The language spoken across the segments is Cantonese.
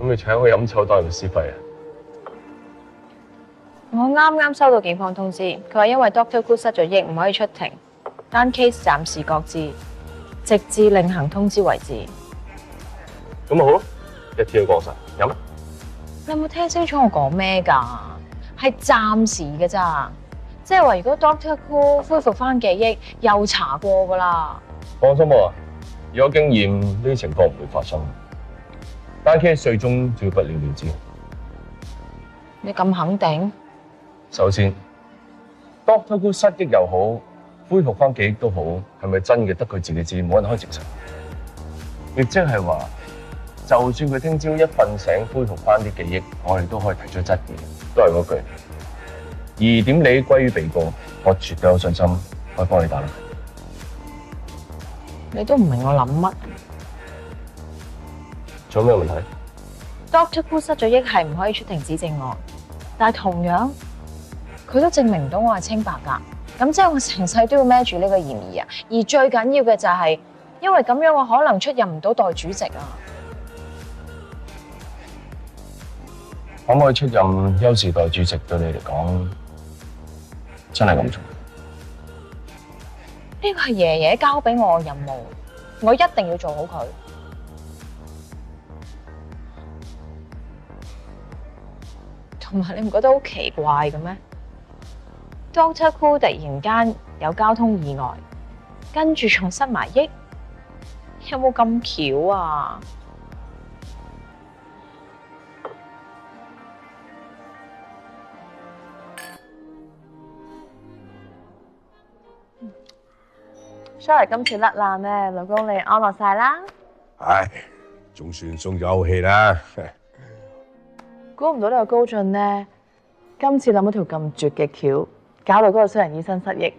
咁你請佢飲酒當係律師費啊？我啱啱收到警方通知，佢話因為 Dr. Koo 失咗憶，唔可以出庭，單 case 暫時擱置，直至另行通知為止。咁咪好咯，一天都過晒，飲啦。你有冇聽清楚我講咩㗎？係暫時嘅咋，即係話如果 Dr. Koo 恢復翻記憶，又查過㗎啦。放心喎，有經驗呢啲情況唔會發生。單 case 最終就要不了了之。你咁肯定？首先 ，Dr. Koo 失憶又好，恢復翻記憶都好，係咪真嘅得佢自己知，冇人可以證實。亦即係話，就算佢聽朝一瞓醒恢復翻啲記憶，我哋都可以提出質疑。都係嗰句，疑點利益歸於被告，我絕對有信心可以幫你打啦。你都唔明我諗乜？仲有咩問題 Dr. Koo 失咗憶係唔可以出庭指證我，但係同樣佢都證明唔到我係清白㗎。咁即係我成世都要孭住呢個嫌疑啊！而最緊要嘅就係，因為咁樣我可能出任唔到代主席啊！可唔可以出任優時代主席對你嚟講真係咁重要？呢個係爺爺交俾我嘅任務，我一定要做好佢。同埋你唔覺得好奇怪嘅咩？Dr. Koo 突然間有交通意外，跟住仲失埋憶，有冇咁巧啊？Sorry， 今次甩爛咧，老公你安樂晒啦。唉，總算鬆咗口氣啦。估唔到呢個高進咧，今次諗到條咁絕嘅橋，搞到嗰個衰人醫生失憶。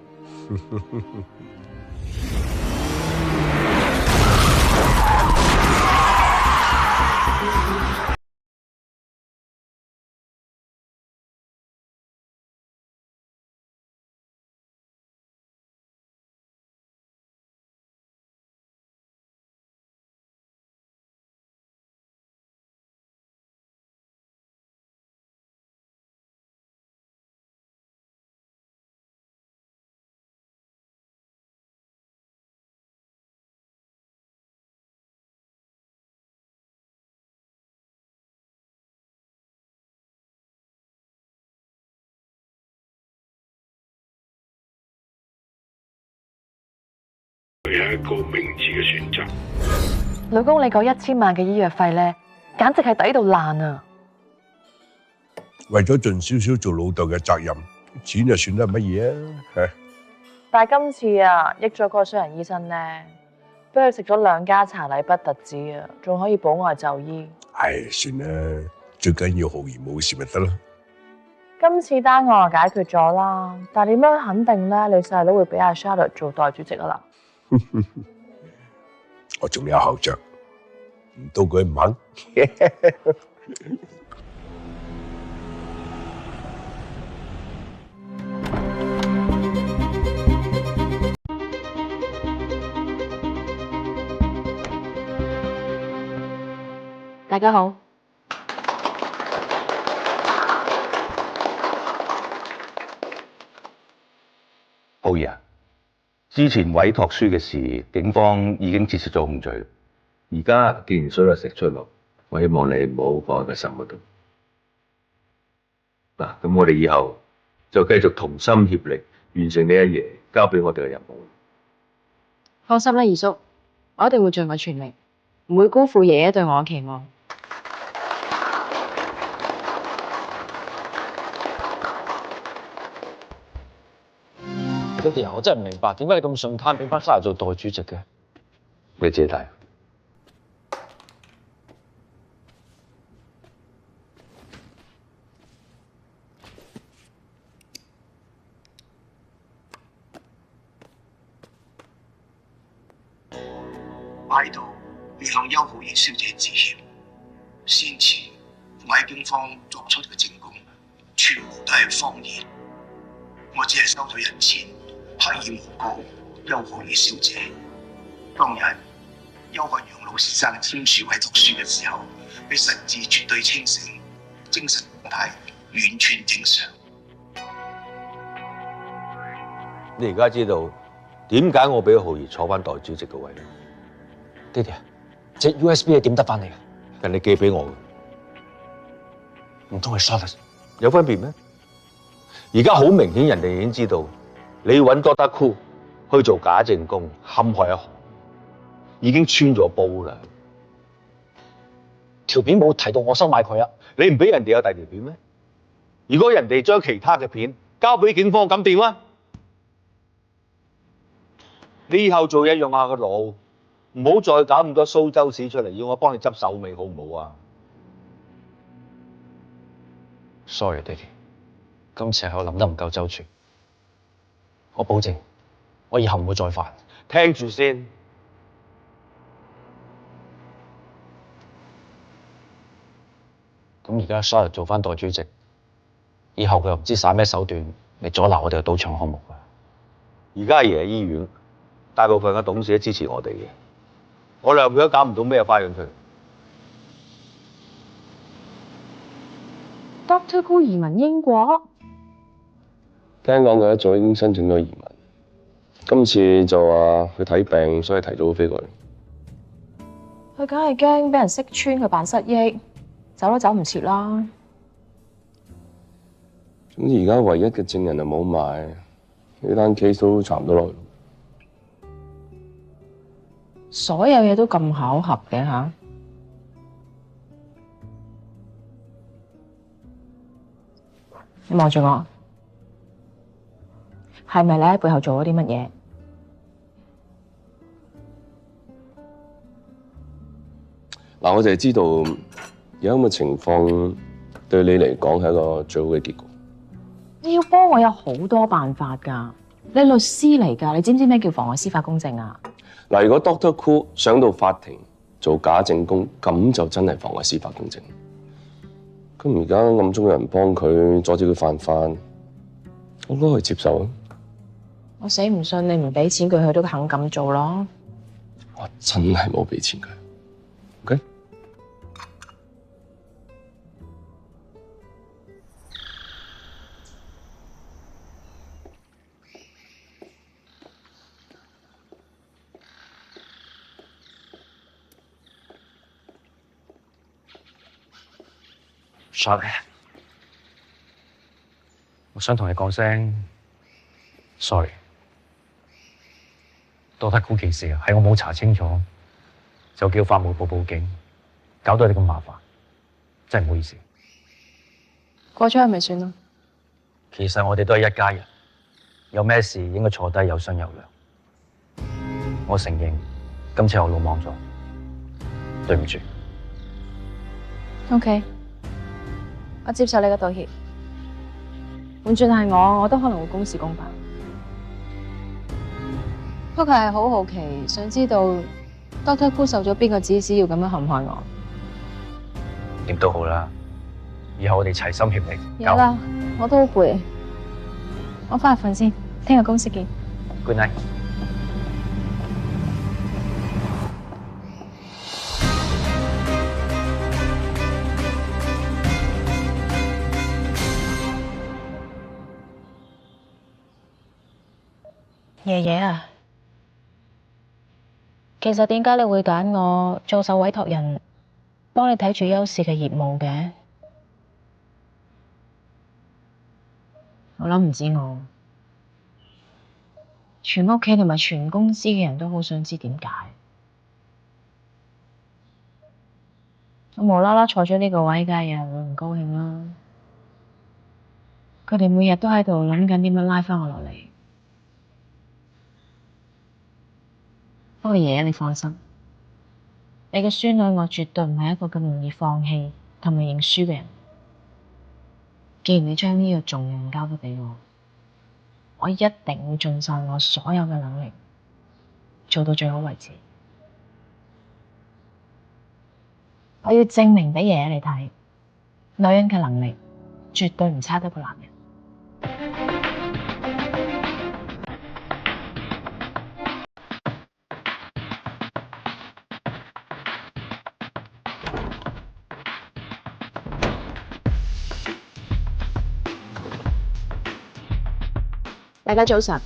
佢係一個明智嘅選擇。老公，你嗰1000萬嘅醫藥費咧，簡直係抵到爛啊！為咗盡少少做老豆嘅責任，錢就算得乜嘢啊？但係今次啊，益咗嗰個衰人醫生咧，俾佢食咗2家茶禮不特止啊，仲可以保外就醫。唉，算啦，最緊要毫然冇事咪得咯。今次單案就解決咗啦，但係點樣肯定咧？你細佬會俾阿 Charlotte 做代主席啊啦？我仲有後着，唔到佢唔肯。大家好。浩兒啊，之前委託書嘅事，警方已經撤銷咗控罪。而家既然水落石出咯，我希望你唔好放喺個心嗰度。嗱，咁我哋以後就繼續同心協力，完成呢一嘢交俾我哋嘅任務。放心啦，二叔，我一定會盡我全力，唔會辜負爺爺對我嘅期望。爹哋啊，我真係唔明白，點解你咁順攤俾翻沙爺做代主席嘅？你自己睇。我喺度要向邱浩然小姐致歉。先前我喺警方作出嘅證供，全部都係謊言。我只係收咗人錢，刻意誣告邱浩然小姐。當日邱漢陽老先生簽署委託書嘅時候，佢神志絕對清醒，精神狀態完全正常。你而家知道點解我俾浩兒坐翻代主席個位咧？爹哋啊，隻 USB 係點得翻嚟嘅？人哋寄俾我嘅，唔通係 Charles？有分別咩？而家好明顯，人哋已經知道你揾多德酷去做假證供，陷害阿豪，已經穿咗煲啦。條片冇提到我收買佢啊！你唔俾人哋有第二條片咩？如果人哋將其他嘅片交俾警方，咁點啊？你以後做嘢用下個腦，唔好再搞咁多蘇州屎出嚟，要我幫你執手尾好唔好啊 Sorry， 爹哋，今次係我諗得唔夠周全。我保證，我以後唔會再犯。聽住先。咁而家 Charles 做翻代主席，以後佢又唔知耍咩手段嚟阻撓我哋嘅賭場項目啊！而家阿爺喺醫院，大部分嘅董事都支持我哋嘅，我兩個都搞唔到咩花樣出嚟。 Dr. Koo 移民英國，聽講佢一早已經申請咗移民，今次就話佢睇病，所以提早飛過嚟。佢梗係驚俾人識穿佢扮失憶，走都走唔切啦。總之而家唯一嘅證人就冇埋，呢單 case 都查唔到落去。所有嘢都咁巧合嘅吓。你望住我，係咪你喺背後做咗啲乜嘢？嗱，我就係知道有咁嘅情況，對你嚟講係一個最好嘅結局。你要幫我有好多辦法㗎。你律師嚟㗎，你知唔知咩叫妨礙司法公正啊？嗱，如果 Dr. Koo 上到法庭做假證供，咁就真係妨礙司法公正。咁而家暗中有人幫佢阻止佢犯法，我都可以接受啊！我死唔信你唔俾錢佢，佢都肯咁做咯。我真係冇俾錢佢。OK？Charles，我想同你講聲 sorry。Dr. Koo件事係我冇查清楚，就叫法務部報警，搞到你咁麻煩，真係唔好意思。過咗去咪算咯。其實我哋都係一家人，有咩事應該坐低有商有量。我承認今次我魯莽咗，對唔住。OK。我接受你嘅道歉，換轉係我都可能會公事公辦。不過係好好奇，想知道 Dr. Koo 受咗邊個指使要咁樣陷害我？點都好啦，以後我哋齊心協力。有啦，我都好攰，我返去瞓先，聽日公司見。Good night。爺爺啊，其實點解你會揀我做手委託人，幫你睇住優視嘅業務嘅？我諗唔止我，全屋企同埋全公司嘅人都好想知點解。我無啦啦坐咗呢個位，梗係有人會唔高興啦。佢哋每日都喺度諗緊點樣拉返我落嚟。不過爺爺，你放心，你嘅孫女我絕對唔係一個咁容易放棄同埋認輸嘅人。既然你將呢個重任交咗俾我，我一定會盡晒我所有嘅能力，做到最好為止。我要證明俾爺爺你睇，女人嘅能力絕對唔差得過男人。大家早晨。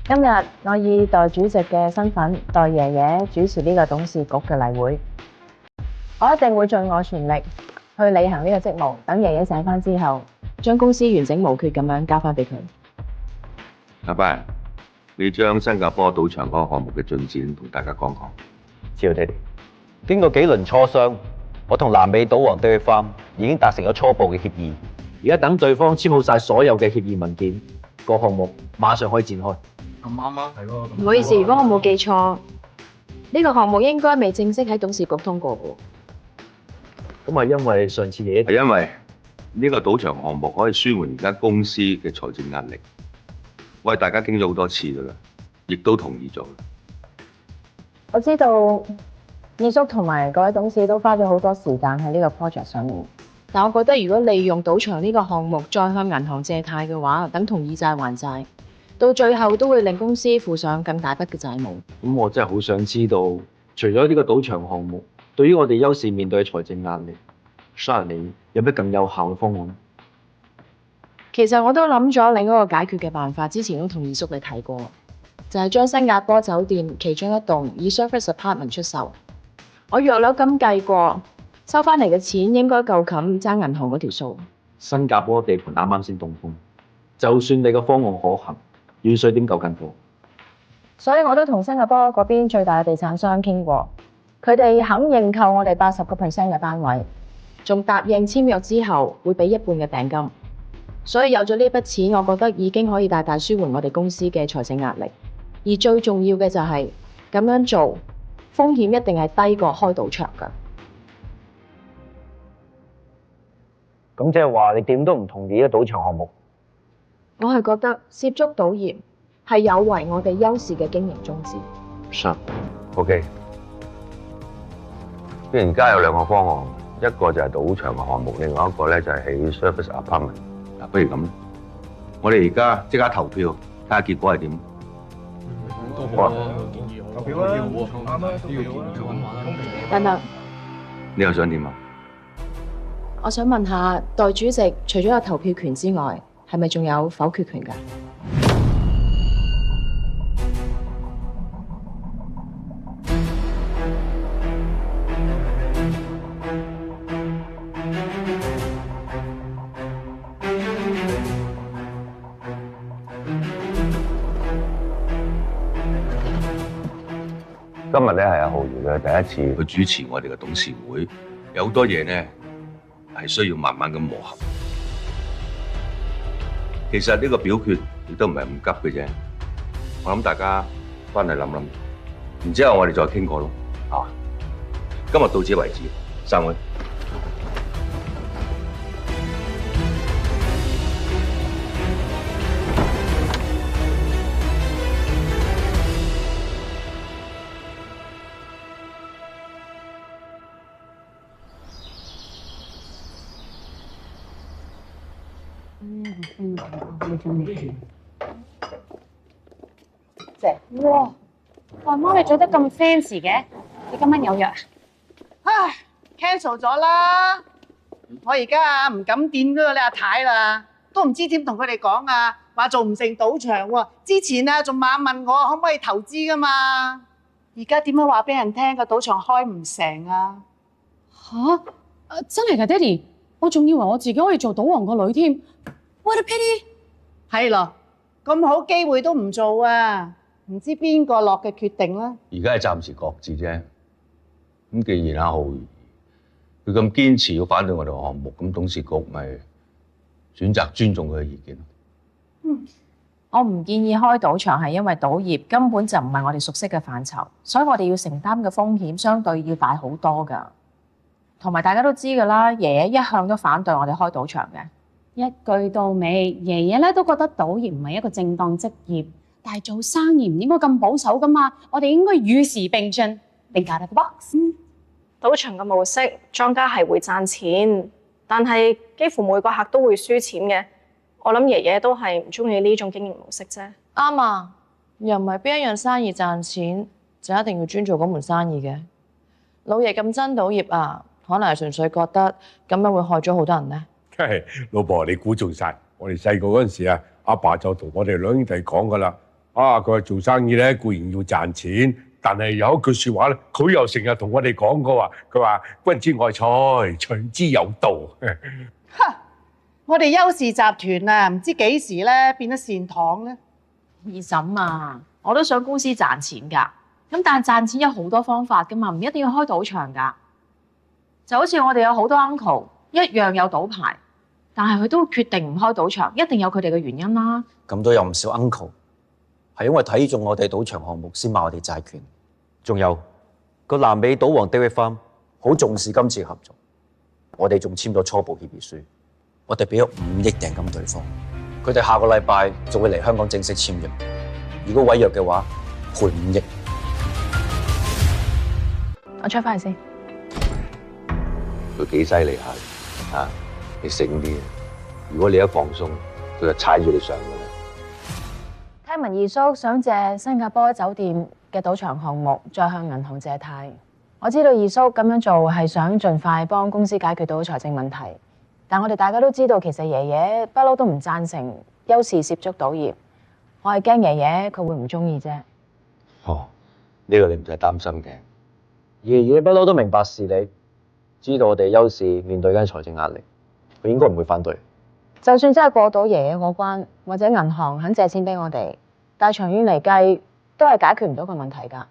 今日我以代主席嘅身份代爺爺主持呢個董事局嘅例會，我一定會盡我全力去履行呢個職務。等爺爺醒翻之後，將公司完整無缺咁樣交翻俾佢。阿爸，你將新加坡賭場嗰個項目嘅進展同大家講講。知道爹哋。經過幾輪磋商，我同南美賭王 Dairy Farm 已經達成咗初步嘅協議。而家等對方簽好晒所有嘅協議文件，個項目馬上可以展開。咁啱啊，係喎。唔好意思，如果我冇記錯，呢個項目應該未正式喺董事局通過嘅。咁係因為上次爺爺係因為呢個賭場項目可以舒緩而家公司嘅財政壓力，我哋大家傾咗好多次㗎啦，亦都同意咗。我知道二叔同埋各位董事都花咗好多時間喺呢個 project 上面，但我覺得如果利用賭場呢個項目再向銀行借貸嘅話，等同以債還債，到最後都會令公司負上更大筆嘅債務。咁，我真係好想知道，除咗呢個賭場項目，對於我哋優勢面對嘅財政壓力，Sharon 你有咩更有效嘅方案？其實我都諗咗另一個解決嘅辦法，之前都同二叔你提過，就係將新加坡酒店其中一棟以 service apartment 出售。我約略咁計過，收翻嚟嘅錢應該夠冚爭銀行嗰條數。新加坡地盤啱啱先動工，就算你個方案可行，遠水點救近火？所以我都同新加坡嗰邊最大嘅地產商傾過，佢哋肯認購我哋80%嘅單位，仲答應簽約之後會俾一半嘅訂金。所以有咗呢筆錢，我覺得已經可以大大舒緩我哋公司嘅財政壓力。而最重要嘅就係咁樣做，風險一定係低過開賭場㗎。咁即係話你點都唔同意呢個賭場項目？我係覺得涉足賭業係有違我哋優勢嘅經營宗旨。Sharon OK， 既然而家有兩個方案，一個就係賭場嘅項目，另外一個咧就係起 service apartment。嗱，不如咁，我哋而家即刻投票，睇下結果係點。都好啊，建議好，投票啊，啱啊，都要投票。等等，你又想點啊？我想問下代主席，除咗有投票權之外，係咪仲有否決權㗎？今日咧係阿浩源嘅第一次去主持我哋嘅董事會，有好多嘢咧係需要慢慢咁磨合。其實呢個表決亦都唔係咁急嘅啫，我諗大家翻嚟諗諗，然之後我哋再傾過咯。啊，今日到此為止，散會。哇！大媽你做得咁 fancy 嘅，你今晚有約啊？唉 cancel 咗啦！我而家唔敢掂嗰個你阿太啦，都唔知點同佢哋講啊，話做唔成賭場喎。之前啊仲猛問我可唔可以投資噶嘛，而家點樣話俾人聽個賭場開唔成啊？吓？真係㗎，爹哋，我仲以為我自己可以做賭王個女添。What a pity！ 係咯，咁好機會都唔做啊！唔知邊個落嘅決定啦。而家係暫時擱置啫。咁既然阿浩佢咁堅持要反對我哋個項目，咁董事局咪選擇尊重佢嘅意見。我唔建議開賭場係因為賭業根本就唔係我哋熟悉嘅範疇，所以我哋要承擔嘅風險相對要大好多㗎。同埋大家都知㗎啦，爺爺一向都反對我哋開賭場嘅。一句到尾，爺爺咧都覺得賭業唔係一個正當職業，但係做生意唔應該咁保守噶嘛，我哋應該與時並進，定價得個 box。賭場嘅模式，莊家係會賺錢，但係幾乎每個客都會輸錢嘅。我諗爺爺都係唔中意呢種經營模式啫。啱啊，又唔係邊一樣生意賺錢就一定要專做嗰門生意嘅。老爺咁憎賭業啊，可能係純粹覺得咁樣會害咗好多人呢。真係老婆，你估中晒。我哋細個嗰陣時啊，阿爸就同我哋兩兄弟講噶啦。佢話做生意咧固然要賺錢，但係有一句説話咧，佢又成日同我哋講過話，佢話君子愛財，取之有道。我哋邱氏集團啊，唔知幾時咧變咗善堂咧。二嬸啊，我都想公司賺錢㗎，咁但係賺錢有好多方法㗎嘛，唔一定要開賭場㗎。就好似我哋有好多 uncle 一樣有賭牌，但係佢都決定唔開賭場，一定有佢哋嘅原因啦。咁都有唔少 uncle 係因為睇中我哋賭場項目先買我哋債權。仲有個南美賭王 David Farm 好重視今次合作，我哋仲簽咗初步協議書，我哋俾咗5億訂金對方，佢哋下個禮拜就會嚟香港正式簽約。如果違約嘅話，賠5億。我出翻去先。佢幾犀利下，你醒啲。如果你一放鬆，佢就踩住你上㗎啦。聽聞二叔想借新加坡酒店嘅賭場項目，再向銀行借貸。我知道二叔咁樣做係想盡快幫公司解決到財政問題，但我哋大家都知道，其實爺爺不嬲都唔贊成邱氏涉足賭業。我係驚爺爺佢會唔中意啫。呢個你唔使擔心嘅。爺爺不嬲都明白事理，知道我哋邱氏面對緊財政壓力，佢應該唔會反對。就算真係過到爺爺嗰關，或者銀行肯借錢俾我哋，但係長遠嚟計都係解決唔到個問題㗎。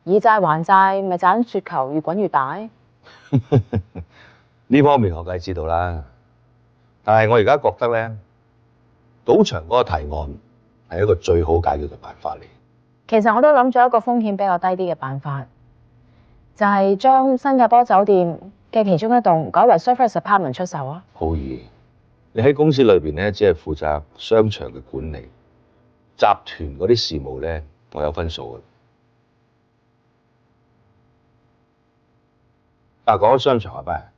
以債還債，咪盞雪球越滾越大。呢方面我梗係知道啦，但係我而家覺得咧，賭場嗰個提案係一個最好解決嘅辦法嚟。其實我都諗咗一個風險比較低啲嘅辦法，就係將新加坡酒店嘅其中一棟改為 service apartment 出售啊。好易，你喺公司裏邊咧，只係負責商場嘅管理，集團嗰啲事務咧，我有分數嘅。講咗商場係咪？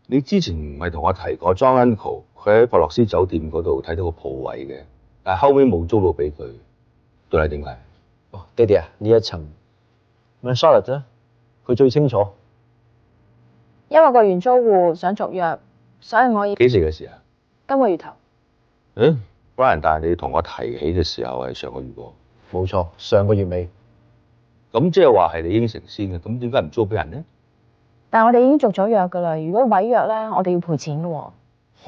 你之前唔係同我提過 John Uncle 佢喺博樂斯酒店嗰度睇到個鋪位嘅，但係後尾冇租到俾佢，到底點解？爹哋啊，呢一層問 Charlotte 啫，佢最清楚。因為個原租戶想續約，所以我要幾時嘅事啊？今個月頭。Brian， 但係你同我提起嘅時候係上個月喎。冇錯，上個月尾。咁即係話係你應承先嘅，咁點解唔租俾人呢？但係我哋已經續咗約㗎啦，如果違約咧，我哋要賠錢㗎喎。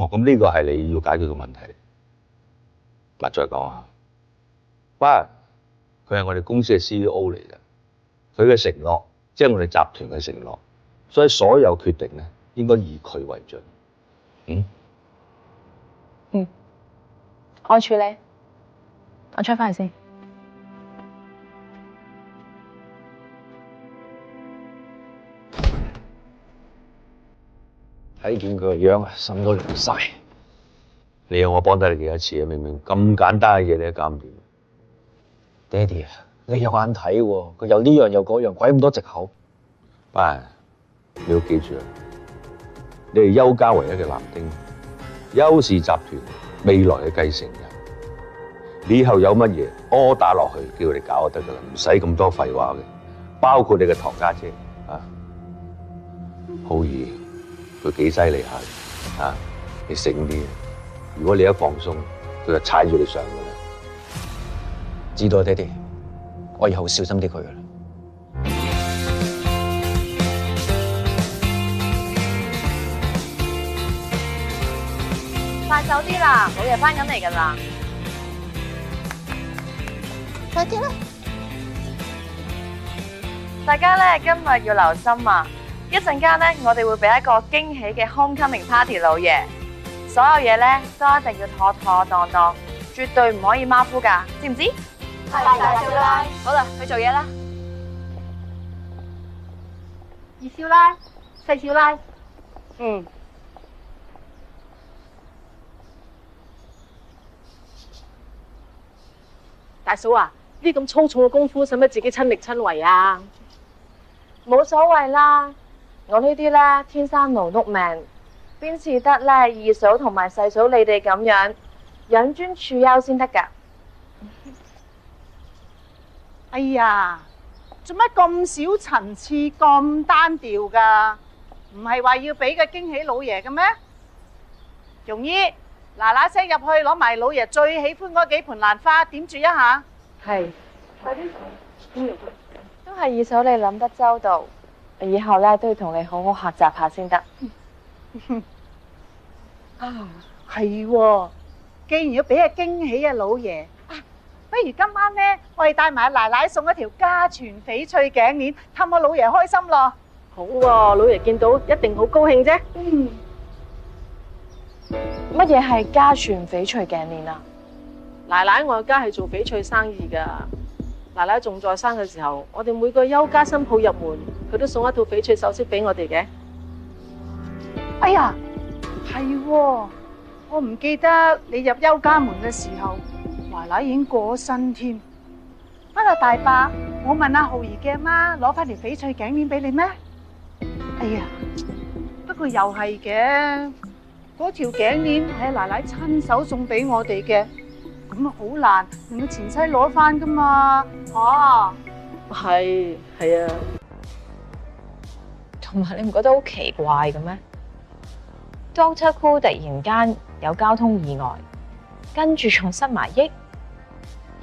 咁呢個係你要解決嘅問題。嗱，再講下，Brian，佢係我哋公司嘅 CEO 嚟嘅，佢嘅承諾即係我哋集團嘅承諾，所以所有決定咧應該以佢為準。我處理，我出翻去先。睇見佢個樣啊，心都涼晒。你有我幫得你幾多次啊？明明咁簡單嘅嘢你都搞唔掂。爹哋啊，你有眼睇喎，佢又呢樣又嗰樣，鬼咁多藉口。Brian，你要記住啊，你係邱家唯一嘅男丁，邱氏集團未來嘅繼承人。你以後有乜嘢柯打落去，叫佢哋搞就得噶啦，唔使咁多廢話嘅。包括你嘅堂家姐啊，浩兒，佢幾犀利下啊！你醒啲，如果你一放鬆，佢就踩住你上噶啦。知道爹哋，我以後會小心啲佢噶啦。快手啲啦，老爺翻緊嚟㗎啦！快啲啦！大家咧今日要留心啊！一陣間咧，我哋會俾一個驚喜嘅 homecoming party 老爺，所有嘢咧都一定要妥妥當當，絕對唔可以馬虎㗎，知唔知？係大少奶。好啦，去做嘢啦。二少奶，細少奶。大嫂啊，呢啲咁粗重嘅功夫，使乜自己親力親為啊？冇所謂啦，我呢啲咧天生勞碌命，邊似得咧二嫂同埋細嫂你哋咁樣養尊處優先得㗎。哎呀，做乜咁少層次、咁單調㗎？唔係話要俾個驚喜老爺嘅咩？容姨，嗱嗱聲入去攞埋老爺最喜歡嗰幾盆蘭花，點綴一下。係，快啲。都係二嫂你諗得周到，以後咧都要同你好好學習下先得。啊，係喎，既然要俾個驚喜啊，老爺啊，不如今晚咧，我哋帶埋奶奶送一條家傳翡翠頸鏈，氹我老爺開心咯。好喎，老爺見到一定好高興啫。乜嘢係家傳翡翠頸鏈啊？奶奶我家係做翡翠生意㗎，奶奶仲在生嘅時候，我哋每個休家新抱入門，佢都送一套翡翠首飾俾我哋嘅。哎呀，係喎，我唔記得你入休家門嘅時候，奶奶已經過咗身添。啊，大伯，我問阿浩兒嘅阿媽攞翻條翡翠頸鏈俾你咩？哎呀，不過又係嘅，嗰條頸鏈係奶奶親手送俾我哋嘅，咁啊好難令佢前妻攞翻噶嘛。係啊。同埋你唔覺得好奇怪嘅咩？Doctor Koo 突然間有交通意外，跟住仲失埋憶，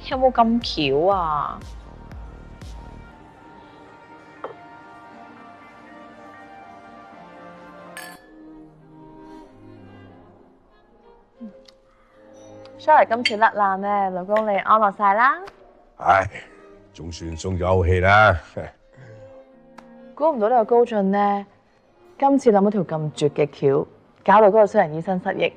有冇咁巧啊？Sorry， 今次甩爛咩？老公你安樂晒啦。唉，總算鬆咗口氣啦。估唔到呢個高進呢，今次諗咗條咁絕嘅橋，搞到嗰個衰人醫生失憶。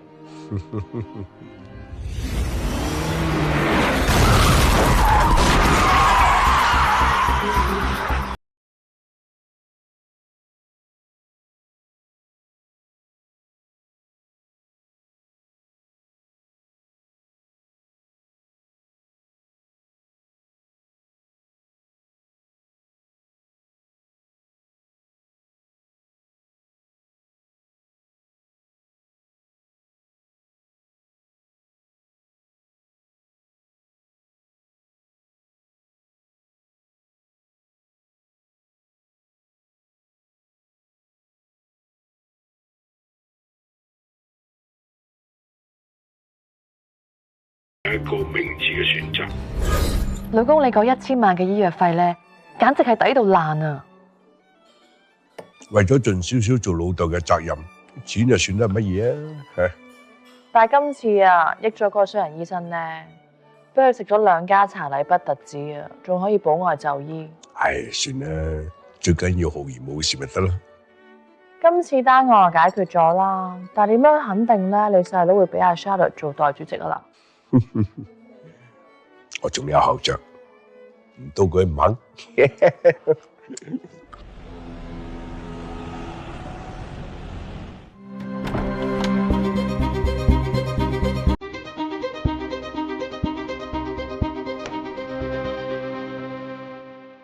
一個明智嘅選擇。老公，你嗰1000萬嘅醫藥費咧，簡直係抵到爛啊！為咗盡少少做老豆嘅責任，錢就算得乜嘢啊？但係今次啊，益咗嗰個衰人醫生咧，俾佢食咗2家茶禮不特止啊，仲可以保外就醫。唉，算啦，最緊要浩然冇事咪得咯。今次單案就解決咗啦，但係點樣肯定咧？你細佬會俾阿 Charlotte 做代主席啊啦？我仲有後着，唔到佢唔肯。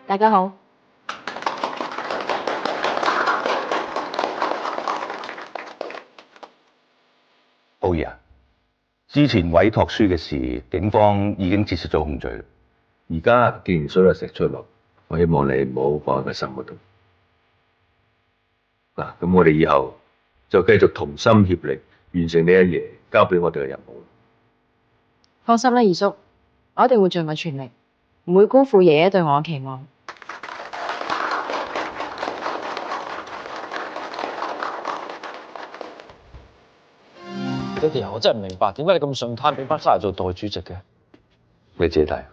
大家好。浩兒啊，之前委託書嘅事，警方已經撤銷咗控罪啦。而家既然水落石出咯，我希望你唔好放喺個心嗰度。嗱，咁我哋以後就繼續同心協力，完成你阿爺交俾我哋嘅任務。放心啦，二叔，我一定會盡我全力，唔會辜負爺爺對我嘅期望。爹哋啊，我真係唔明白，點解你咁順攤俾翻沙爺做代主席嘅？你自己睇。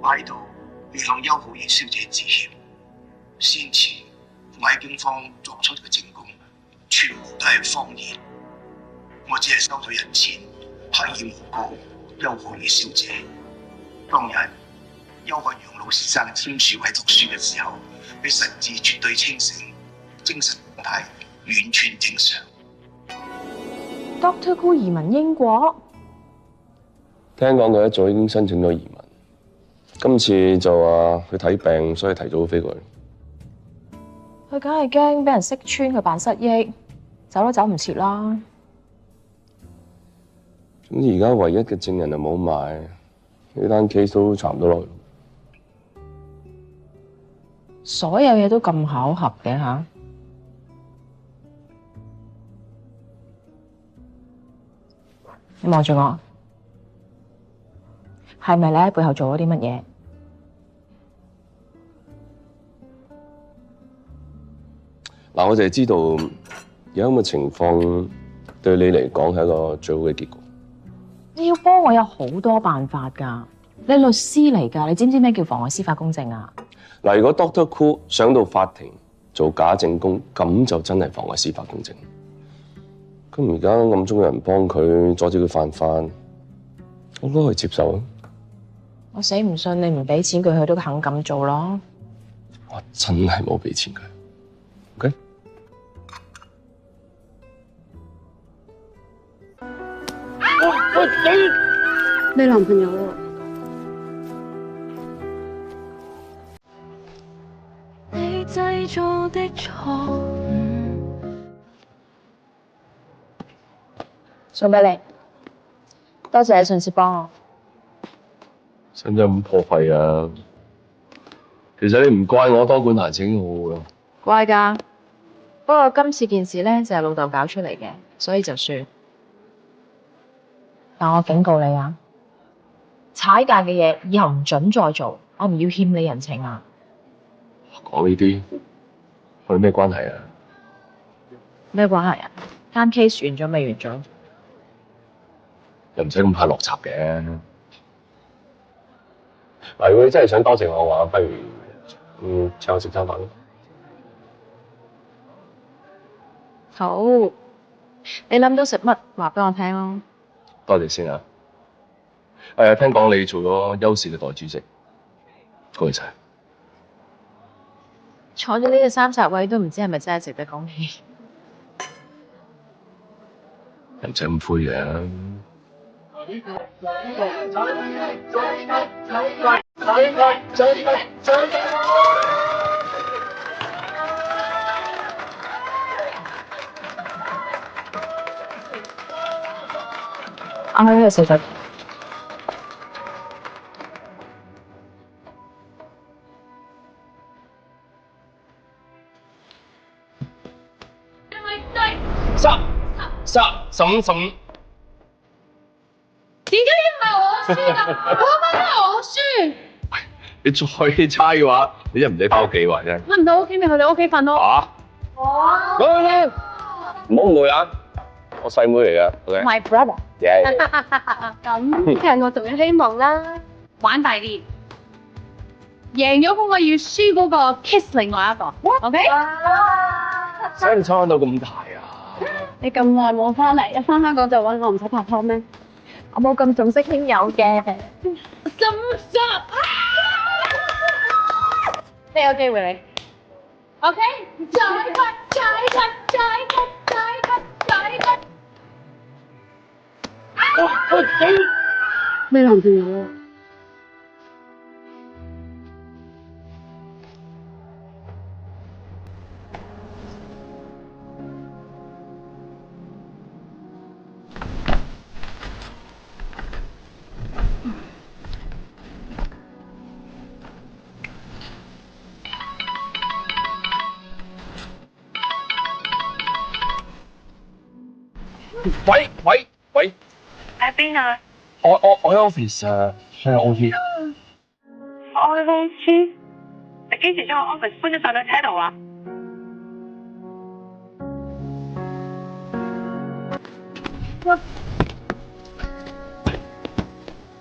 我喺度要向邱浩兒小姐致歉，先前我喺警方作出嘅證供，全部都係謊言。我只係收咗人錢，刻意誣告邱浩兒小姐。當日邱漢陽老先生簽署委託書嘅時候，佢神志絕對清醒，精神狀態完全正常。Doctor Koo 移民英國，聽講佢一早已經申請咗移民，今次就話佢睇病，所以提早飛過嚟。佢梗係驚俾人識穿佢扮失憶，走都走唔切啦。總之而家唯一嘅證人就冇埋，呢單 case 都查唔到落去。所有嘢都咁巧合嘅吓？你望住我，係咪你喺背後做咗啲乜嘢？嗱，我就係知道而家咁嘅情況對你嚟講係一個最好嘅結局。你要幫我有好多辦法㗎，你律師嚟㗎，你知唔知咩叫妨礙司法公正啊？嗱，如果 Dr. Cool 上到法庭做假證供，咁就真係妨礙司法公正。咁而家暗中有人幫佢阻止佢犯法，我都可以接受啊。我死唔信你唔俾錢佢，佢都肯咁做咯。我真係冇俾錢佢。OK？你男朋友啊？你製造的錯誤。送俾你，多謝你上次幫我。使唔使咁破費啊？其實你唔怪我多管閒事已經好好啦。乖㗎，不過今次件事咧就係老豆搞出嚟嘅，所以就算。但我警告你啊，踩界嘅嘢以後唔准再做，我唔要欠你人情啊！講呢啲，我哋咩關係啊？咩關係啊？單 case 完咗未完咗？又唔使咁快落閘嘅。嗱，如果你真係想多謝我嘅話，不如請我食餐飯咯。好，你諗到食乜話俾我聽咯。多謝先啊！係啊，聽講你做咗優視嘅代主席，恭喜晒！坐咗呢個30位都唔知係咪真係值得恭喜。又唔使咁灰嘅。我喺度食咗。15。點解要係我輸㗎？嗰班係我輸。你再差嘅話，你真唔使翻屋企喎，真係。翻唔到屋企咪去你屋企瞓咯。嚇！唔好誤會啊！我細妹嚟㗎，OK。My brother。咁其實我仲有希望啦，玩大啲，贏咗嗰個要輸嗰個 kiss 另外一個 ，OK？使唔使玩到咁大啊？你咁耐冇翻嚟，一翻香港就揾我唔使拍拖咩？我冇咁重色輕友嘅。心濕。你有機會你 ，OK？再咩男朋友啊？喂，喺邊啊？我喺 office 啊，喺 office。我去公司。你幾時將我 office 搬咗上架車度啊？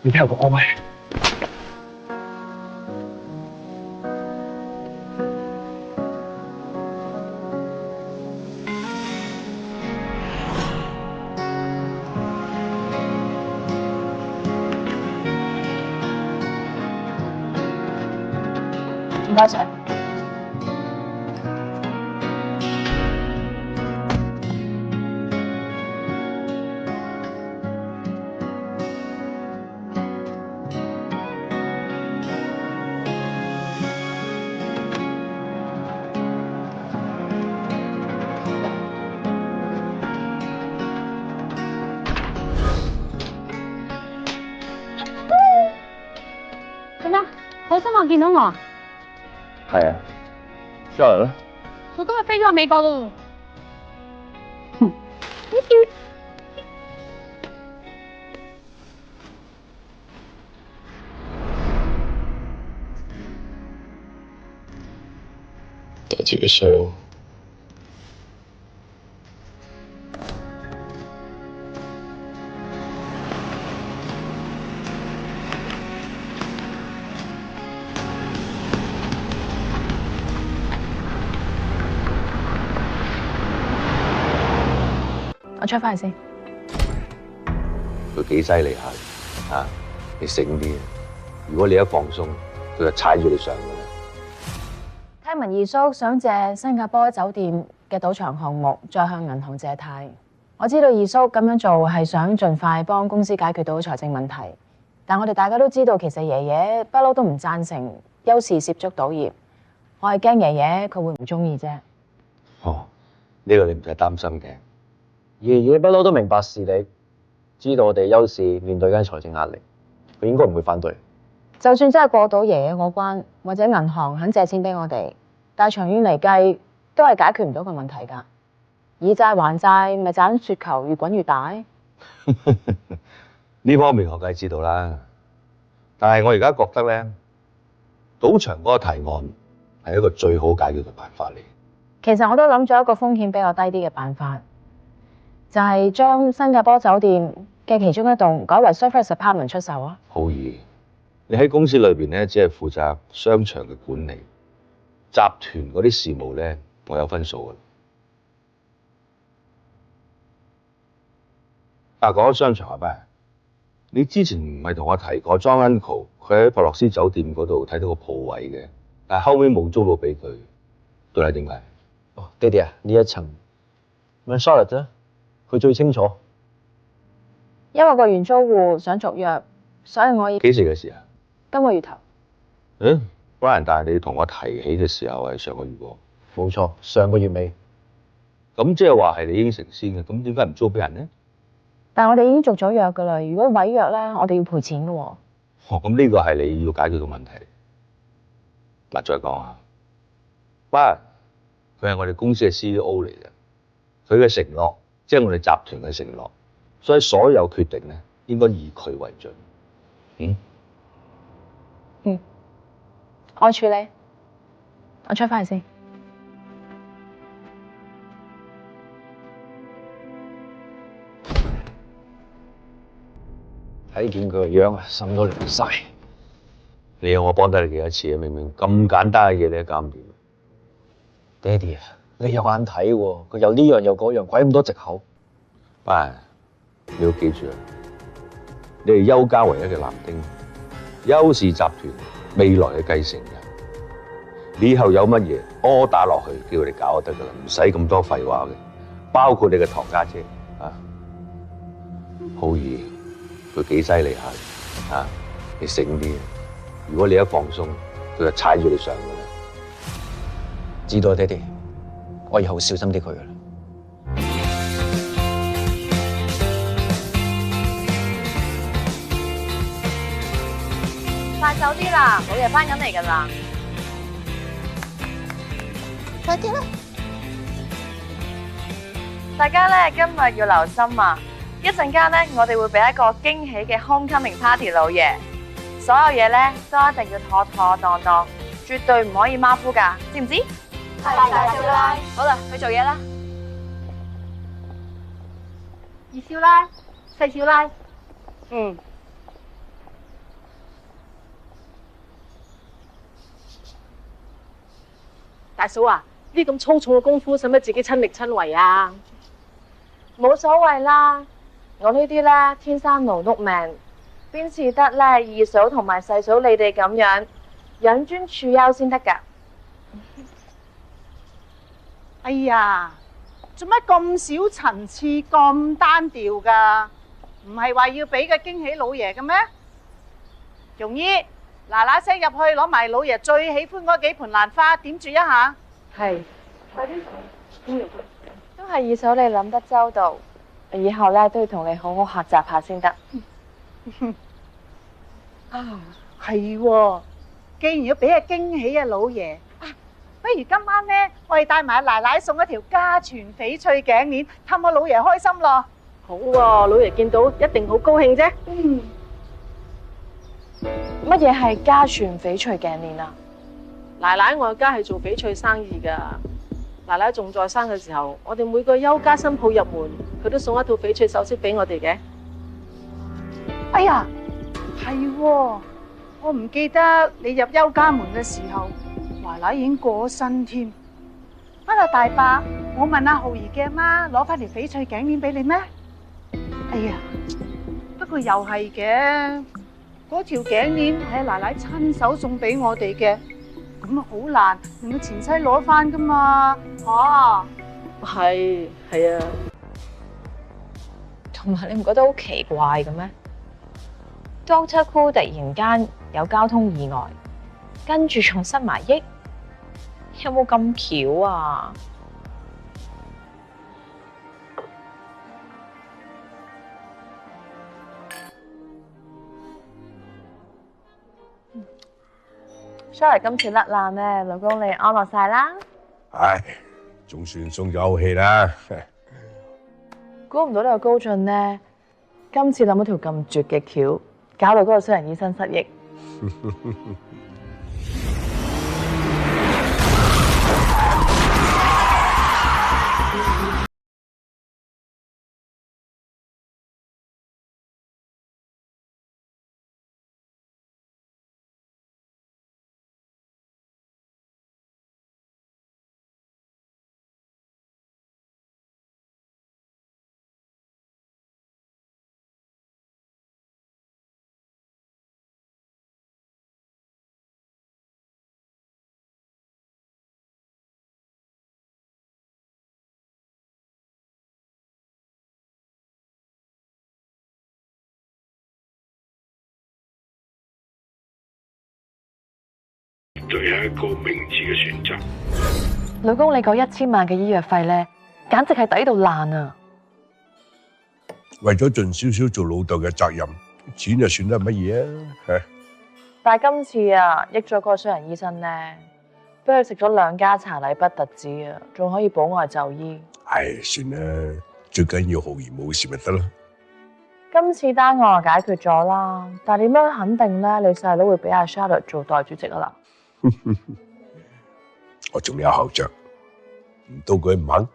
你聽我講喂。唔該晒。望見到我，係啊 ，Charlotte 咧？佢今日飛咗去美國咯。多謝嘅相。我出翻去先。佢幾犀利下啊！你醒啲，如果你一放鬆，佢就踩住你上㗎啦。聽聞二叔想借新加坡酒店嘅賭場項目，再向銀行借貸。我知道二叔咁樣做係想盡快幫公司解決到財政問題，但我哋大家都知道，其實爺爺不嬲都唔贊成邱氏涉足賭業。我係驚爺爺佢會唔中意啫。哦，呢個你唔使擔心嘅。爺爺不嬲都明白事理，知道我哋邱氏面對緊財政壓力，佢應該唔會反對。就算真係過到爺爺嗰關，或者銀行肯借錢俾我哋，但係長遠嚟計都係解決唔到個問題㗎。以債還債，咪盞雪球越滾越大。呢方面我梗係知道啦，但係我而家覺得咧，賭場嗰個提案係一個最好解決嘅辦法嚟。其實我都諗咗一個風險比較低啲嘅辦法，就係將新加坡酒店嘅其中一棟改為 service apartment 出售啊。好易，你喺公司裏邊咧，只係負責商場嘅管理，集團嗰啲事務咧，我有分數㗎。講咗商場係咩？你之前唔係同我提過 John Uncle 佢喺珀洛斯酒店嗰度睇到個鋪位嘅，但係後尾冇租到俾佢，到底點解？哦，爹哋啊，呢一層問 Charlotte 啫，佢最清楚。因為個原租戶想續約，所以我要幾時嘅事啊？今個月頭。Brian，但係你同我提起嘅時候係上個月喎。冇錯，上個月尾。咁即係話係你應承先嘅，咁點解唔租俾人呢？但係我哋已經續咗約㗎啦，如果違約咧，我哋要賠錢㗎喎。咁呢個係你要解決嘅問題。嗱，再講下，Brian，佢係我哋公司嘅 CEO 嚟嘅，佢嘅承諾即係我哋集團嘅承諾，所以所有決定咧應該以佢為準。我處理，我出翻去先。睇見佢個樣啊，心都涼晒。你有我幫得你幾多次啊？明明咁簡單嘅嘢你都搞唔掂。爹哋啊，你有眼睇喎，佢又呢樣又嗰樣，鬼咁多藉口。Brian，你要記住啊，你係邱家唯一嘅男丁，邱氏集團未來嘅繼承人。你以後有乜嘢柯打落去，叫佢哋搞就得噶啦，唔使咁多廢話嘅。包括你嘅堂家姐啊，浩兒，佢幾犀利下啊！你醒啲，如果你一放鬆，佢就踩住你上噶啦。知道，爹哋，我以後小心啲佢噶啦。快手啲啦，老爺翻緊嚟㗎啦！快啲啦！大家咧今日要留心啊！一陣間咧，我哋會俾一個驚喜嘅 homecoming party 老爺，所有嘢咧都一定要妥妥當當，絕對唔可以馬虎㗎，知唔知？係大少奶。好啦，去做嘢啦。二少奶，四少奶。大嫂啊，呢啲咁粗重嘅功夫，使乜自己親力親為啊？冇所謂啦，我呢啲咧天生勞碌命，邊似得咧二嫂同埋細嫂你哋咁樣養尊處優先得㗎。哎呀，做乜咁少層次、咁單調㗎？唔係話要俾個驚喜老爺嘅咩？容姨，嗱嗱聲入去攞埋老爺最喜歡嗰幾盆蘭花，點綴一下。係，快啲。都係二嫂你諗得周到，以後咧都要同你好好學習下先得。啊，係喎，既然要俾個驚喜啊，老爺啊，不如今晚咧，我哋帶埋奶奶送一條家傳翡翠頸鏈，氹我老爺開心咯。好喎，老爺見到一定好高興啫。乜嘢係家傳翡翠頸鏈啊？奶奶我家係做翡翠生意㗎，奶奶仲在生嘅時候，我哋每個邱家新抱入門，佢都送一套翡翠首飾俾我哋嘅。哎呀，係喎，我唔記得你入邱家門嘅時候，奶奶已經過咗身添。啊，大伯，我問阿浩兒嘅阿媽攞翻條翡翠頸鏈俾你咩？哎呀，不過又係嘅，嗰條頸鏈係奶奶親手送俾我哋嘅，咁啊好難令個前妻攞翻噶嘛，嚇。係啊。同埋你唔覺得好奇怪嘅咩？Doctor Who 突然間有交通意外，跟住仲失埋憶，有冇咁巧啊？Sorry， 今次甩爛咧，老公你安樂晒啦。唉，總算鬆咗口氣啦。估唔到呢個高進呢，今次諗到條咁絕嘅橋，搞到嗰個衰人醫生失憶。最後一個明智嘅選擇。老公，你嗰1000萬嘅醫藥費咧，簡直係抵到爛啊！為咗盡少少做老豆嘅責任，錢就算得乜嘢啊？但係今次啊，益咗嗰個衰人醫生咧，俾佢食咗2家茶禮不特止啊，仲可以保外就醫。唉，算啦，最緊要浩然冇事咪得咯。今次單案就解決咗啦，但係點樣肯定咧？你細佬會俾阿 Charlotte 做代主席啊啦？我仲有後着，唔到佢唔肯。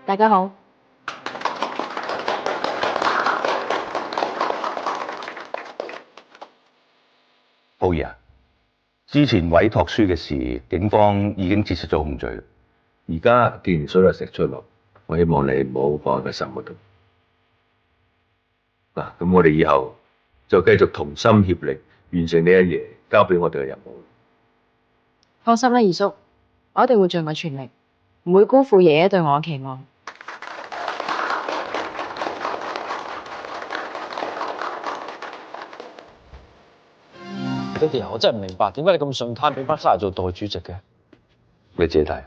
大家好。浩兒啊，之前委託書嘅事，警方已經撤銷咗控罪。而家既然水落石出咯，我希望你唔好放喺個心嗰度。嗱，咁我哋以後就繼續同心協力，完成你阿爺交俾我哋嘅任務。放心啦，二叔，我一定會盡我全力，唔會辜負爺爺對我嘅期望。爹哋啊，我真係唔明白，點解你咁順攤俾翻沙爺做代主席嘅？你自己睇。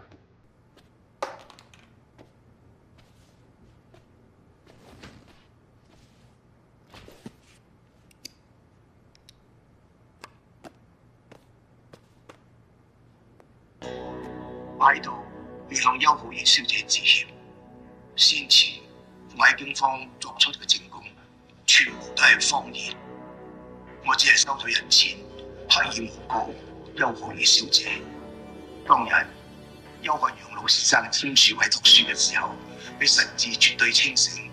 我喺度要向邱浩然小姐致歉。先前我喺警方作出嘅證供，全部都係謊言。我只係收咗人錢，刻意誣告邱浩然小姐。當日邱漢陽老先生簽署委託書嘅時候，佢神志絕對清醒，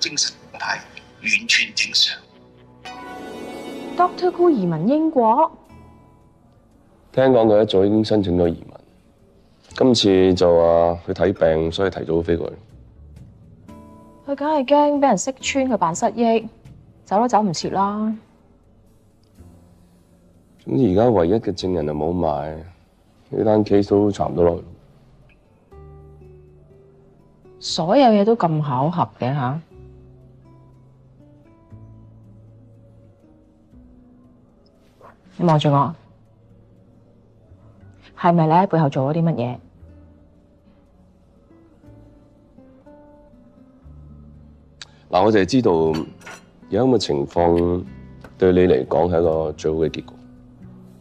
精神狀態完全正常。Doctor Who 移民英國，聽講佢一早已經申請咗移民，今次就話佢睇病，所以提早飛過去。佢梗係驚俾人識穿佢扮失憶，走都走唔切啦。總之而家唯一嘅證人就冇埋，呢單 case 都查唔到落去。所有嘢都咁巧合嘅吓？你望住我，係咪你喺背後做咗啲乜嘢？嗱，我就係知道而家咁嘅情況對你嚟講係一個最好嘅結局。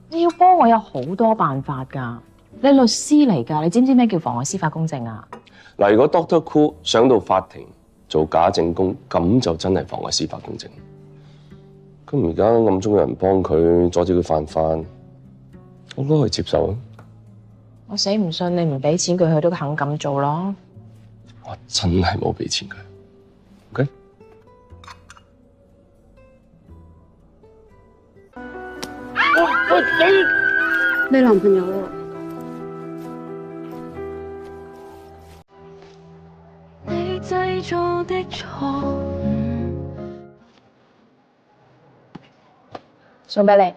你要幫我有好多辦法㗎。你律師嚟㗎，你知唔知咩叫妨礙司法公正啊？嗱，如果 Dr. Cool 上到法庭做假證供，咁就真係妨礙司法公正。咁而家暗中有人幫佢阻止佢犯法，我都可以接受啊。我死唔信你唔俾錢佢，佢都肯咁做咯。我真係冇俾錢佢。OK？你男朋友啊？你製造的錯誤。送俾你，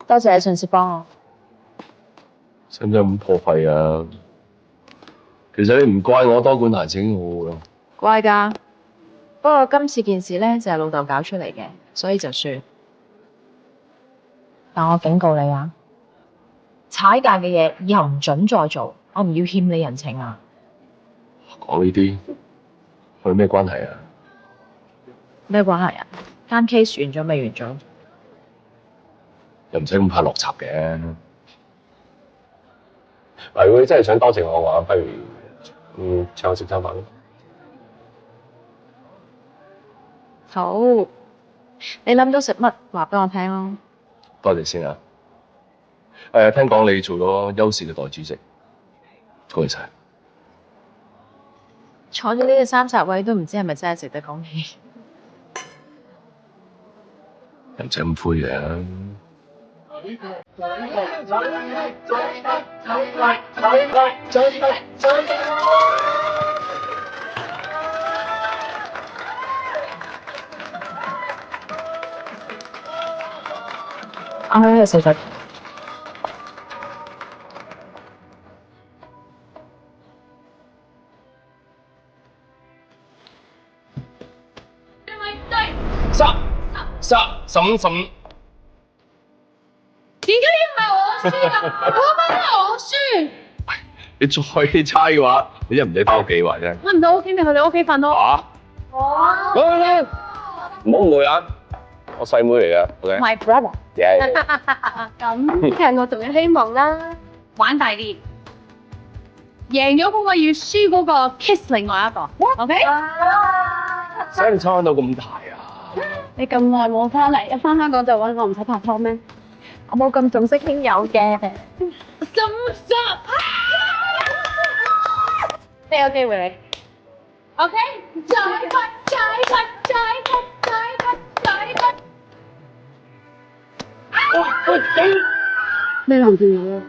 多謝你順勢幫我。使唔使咁破費啊？其實你唔怪我多管閒事已經好好啦。乖㗎，不過今次件事咧就係老豆搞出嚟嘅，所以就算。但我警告你啊，踩界嘅嘢以後唔准再做，我唔要欠你人情啊！講呢啲，佢咩關係啊？咩關係啊？間 case 完咗未完咗？又唔使咁怕落閘嘅。嗱，如果你真係想多謝我嘅話，不如請我食餐飯咯。好，你諗到食乜話俾我聽咯。多謝先啊！聽講你做咗優視嘅代主席，恭喜晒！坐咗呢個30位都唔知係咪真係值得講起。又唔使咁灰嘅。我喺度食咗。15。點解呢個係我輸啊？嗰班係我輸。你再差嘅話，你真唔使翻屋企話啫。我唔到屋企，咪去你屋企瞓咯。嚇！唔好誤會啊！我細妹嚟㗎 ，OK。My brother。咁其實我仲有希望啦，玩大啲，贏咗嗰個要輸嗰個 kiss 另外一個 ，OK？使唔使撐到咁大啊？你咁耐冇翻嚟，一翻香港就揾我唔使拍拖咩？我冇咁重色輕友嘅。心濕。你有機會你 ，OK？再咳。你男朋友啊？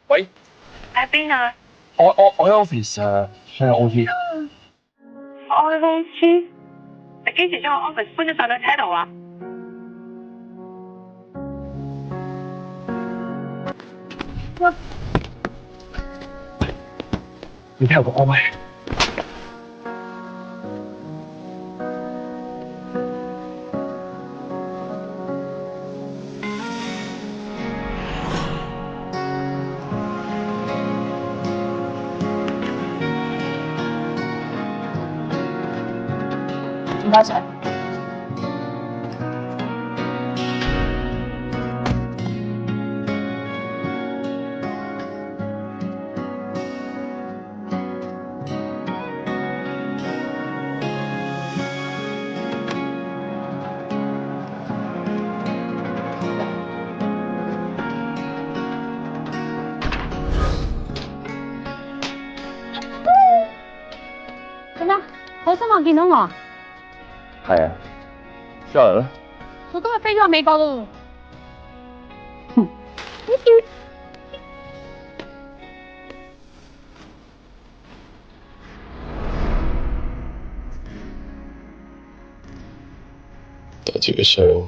喂，喺邊啊？我喺 office 啊，喺 office。我去公司。你幾時將我 office 搬咗上去車度啊？你聽我講喂。唔該晒。做咩？好心望見到我。係啊 ，Sharon 咧？佢今日飛咗去美國咯。自己嘅傷。